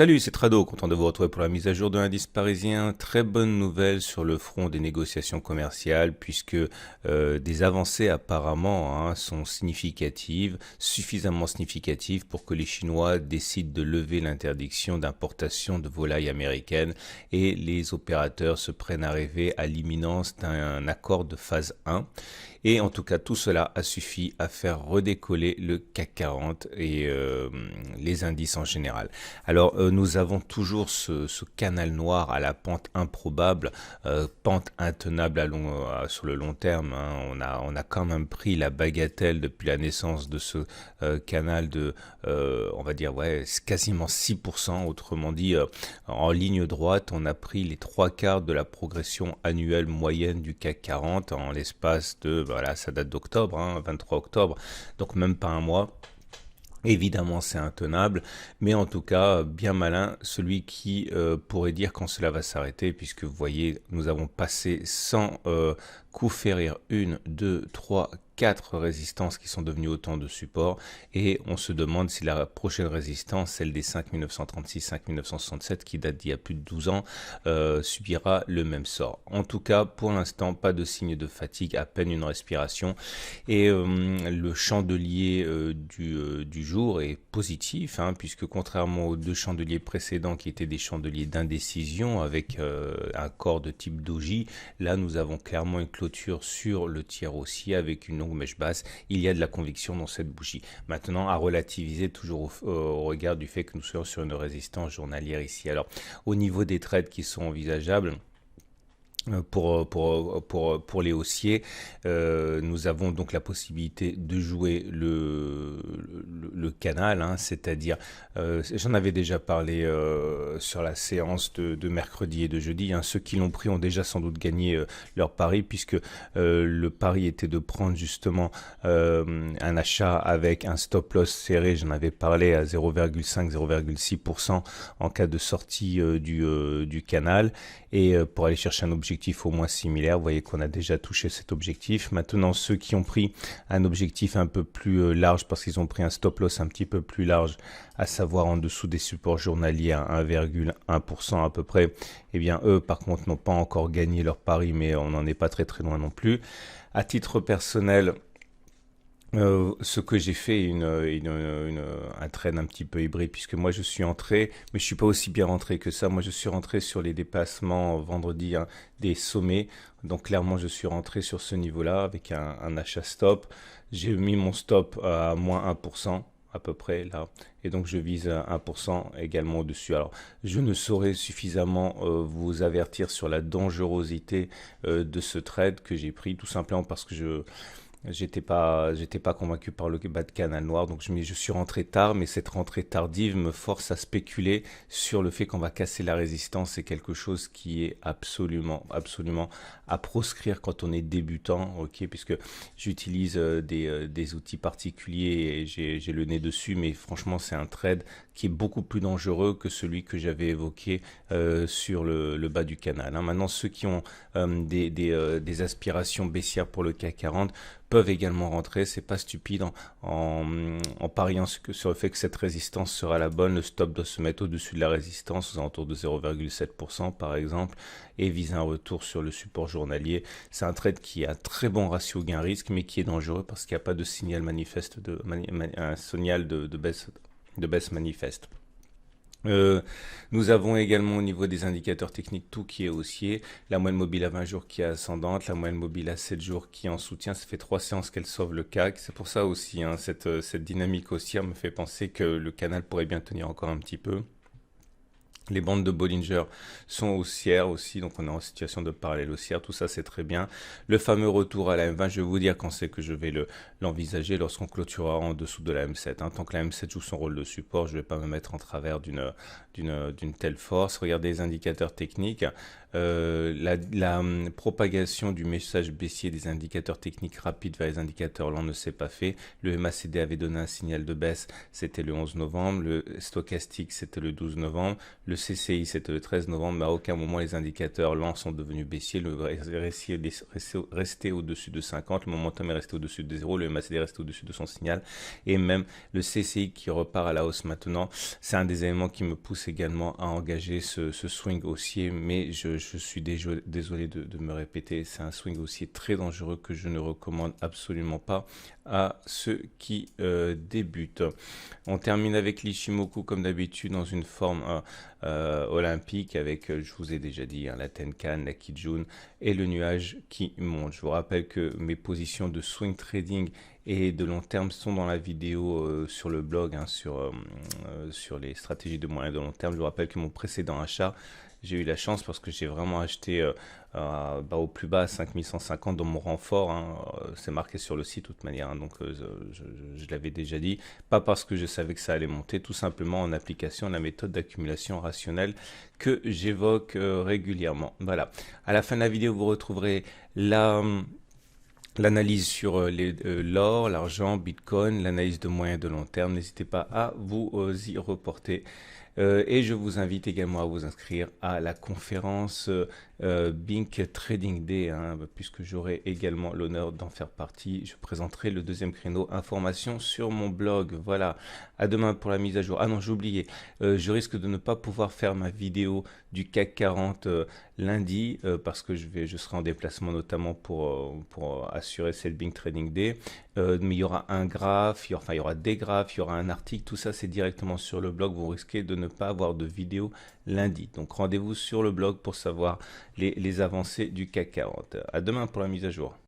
Salut, c'est Trado, content de vous retrouver pour la mise à jour de l'indice parisien. Très bonne nouvelle sur le front des négociations commerciales puisque des avancées apparemment sont significatives, suffisamment significatives pour que les Chinois décident de lever l'interdiction d'importation de volailles américaines et les opérateurs se prennent à rêver à l'imminence d'un accord de phase 1. Et en tout cas, tout cela a suffi à faire redécoller le CAC 40 et les indices en général. Alors, nous avons toujours ce canal noir à la pente improbable, pente intenable sur le long terme. On a quand même pris la bagatelle depuis la naissance de ce canal de, on va dire, quasiment 6%. Autrement dit, en ligne droite, on a pris les 3/4 de la progression annuelle moyenne du CAC 40 en l'espace de, voilà, ça date d'octobre, 23 octobre, donc même pas un mois. Évidemment, c'est intenable, mais en tout cas, bien malin celui qui pourrait dire quand cela va s'arrêter, puisque vous voyez, nous avons passé sans coup férir 1, 2, 3, 4 résistances qui sont devenues autant de supports, et on se demande si la prochaine résistance, celle des 5936, 5967, qui date d'il y a plus de 12 ans, subira le même sort. En tout cas, pour l'instant, pas de signe de fatigue, à peine une respiration, et le chandelier du jour est positif, puisque contrairement aux deux chandeliers précédents qui étaient des chandeliers d'indécision avec un corps de type doji, là nous avons clairement une clôture sur le tiers haussier avec une longue mèche basse. Il y a de la conviction dans cette bougie. Maintenant, à relativiser toujours au regard du fait que nous soyons sur une résistance journalière ici. Alors, au niveau des trades qui sont envisageables, pour les haussiers, nous avons donc la possibilité de jouer le canal, c'est-à-dire, j'en avais déjà parlé sur la séance de mercredi et de jeudi, ceux qui l'ont pris ont déjà sans doute gagné leur pari, puisque le pari était de prendre justement un achat avec un stop loss serré, j'en avais parlé à 0,5-0,6% en cas de sortie du canal, et pour aller chercher un objectif au moins similaire. Vous voyez qu'on a déjà touché cet objectif. Maintenant, ceux qui ont pris un objectif un peu plus large parce qu'ils ont pris un stop loss un petit peu plus large, à savoir en dessous des supports journaliers à 1,1% à peu près, eh bien eux par contre n'ont pas encore gagné leur pari, mais on n'en est pas très très loin non plus. À titre personnel, ce que j'ai fait un trade un petit peu hybride, puisque moi je suis entré, mais je suis pas aussi bien rentré que ça. Moi je suis rentré sur les dépassements vendredi des sommets, donc clairement je suis rentré sur ce niveau-là avec un achat stop. J'ai mis mon stop à moins 1% à peu près là, et donc je vise 1% également au-dessus. Alors je ne saurais suffisamment vous avertir sur la dangerosité de ce trade que j'ai pris, tout simplement parce que j'étais pas convaincu par le bas de canal noir, donc je suis rentré tard, mais cette rentrée tardive me force à spéculer sur le fait qu'on va casser la résistance. C'est quelque chose qui est absolument à proscrire quand on est débutant, ok, puisque j'utilise des outils particuliers et j'ai le nez dessus, mais franchement c'est un trade qui est beaucoup plus dangereux que celui que j'avais évoqué sur le bas du canal. Maintenant, ceux qui ont des aspirations baissières pour le CAC 40 peuvent également rentrer. C'est pas stupide en pariant sur le fait que cette résistance sera la bonne. Le stop doit se mettre au-dessus de la résistance, aux alentours de 0,7% par exemple, et viser un retour sur le support journalier. C'est un trade qui a un très bon ratio gain-risque, mais qui est dangereux parce qu'il n'y a pas de signal manifeste, un signal de baisse manifeste. Nous avons également au niveau des indicateurs techniques tout qui est haussier, la moyenne mobile à 20 jours qui est ascendante, la moyenne mobile à 7 jours qui est en soutien. Ça fait 3 séances qu'elle sauve le CAC. C'est pour ça aussi, cette dynamique haussière me fait penser que le canal pourrait bien tenir encore un petit peu. Les bandes de Bollinger sont haussières aussi, donc on est en situation de parallèle haussière, tout ça c'est très bien. Le fameux retour à la M20, je vais vous dire quand c'est que je vais l'envisager, lorsqu'on clôturera en dessous de la M7. Tant que la M7 joue son rôle de support, je ne vais pas me mettre en travers d'une telle force. Regardez les indicateurs techniques. La propagation du message baissier des indicateurs techniques rapides vers les indicateurs lents ne s'est pas fait. Le MACD avait donné un signal de baisse, c'était le 11 novembre. Le stochastique, c'était le 12 novembre. Le CCI, c'était le 13 novembre, mais à aucun moment les indicateurs lents sont devenus baissiers. Le RSI est resté au-dessus de 50, le momentum est resté au-dessus de 0, le MACD est resté au-dessus de son signal, et même le CCI qui repart à la hausse maintenant. C'est un des éléments qui me pousse également à engager ce swing haussier, mais je suis désolé de me répéter, c'est un swing haussier très dangereux que je ne recommande absolument pas à ceux qui débutent. On termine avec l'Ishimoku comme d'habitude dans une forme olympique avec, je vous ai déjà dit, la Tenkan, la Kijun et le nuage qui monte. Je vous rappelle que mes positions de swing trading et de long terme sont dans la vidéo sur le blog, sur les stratégies de moyen et de long terme. Je vous rappelle que mon précédent achat, j'ai eu la chance parce que j'ai vraiment acheté au plus bas 5150 dans mon renfort. C'est marqué sur le site de toute manière, donc je l'avais déjà dit. Pas parce que je savais que ça allait monter, tout simplement en application de la méthode d'accumulation rationnelle que j'évoque régulièrement. Voilà. À la fin de la vidéo, vous retrouverez l'analyse sur l'or, l'argent, Bitcoin, l'analyse de moyen et de long terme. N'hésitez pas à vous y reporter. Et je vous invite également à vous inscrire à la conférence Bink Trading Day, puisque j'aurai également l'honneur d'en faire partie. Je présenterai le deuxième créneau information sur mon blog. Voilà, à demain pour la mise à jour. Ah non, j'ai oublié, je risque de ne pas pouvoir faire ma vidéo du CAC 40 lundi parce que je serai en déplacement notamment pour assurer cette Bink Trading Day. Mais il y aura un graphe, il y aura des graphes, il y aura un article, tout ça c'est directement sur le blog. Vous risquez de ne pas avoir de vidéo lundi. Donc rendez-vous sur le blog pour savoir les avancées du CAC 40. À demain pour la mise à jour.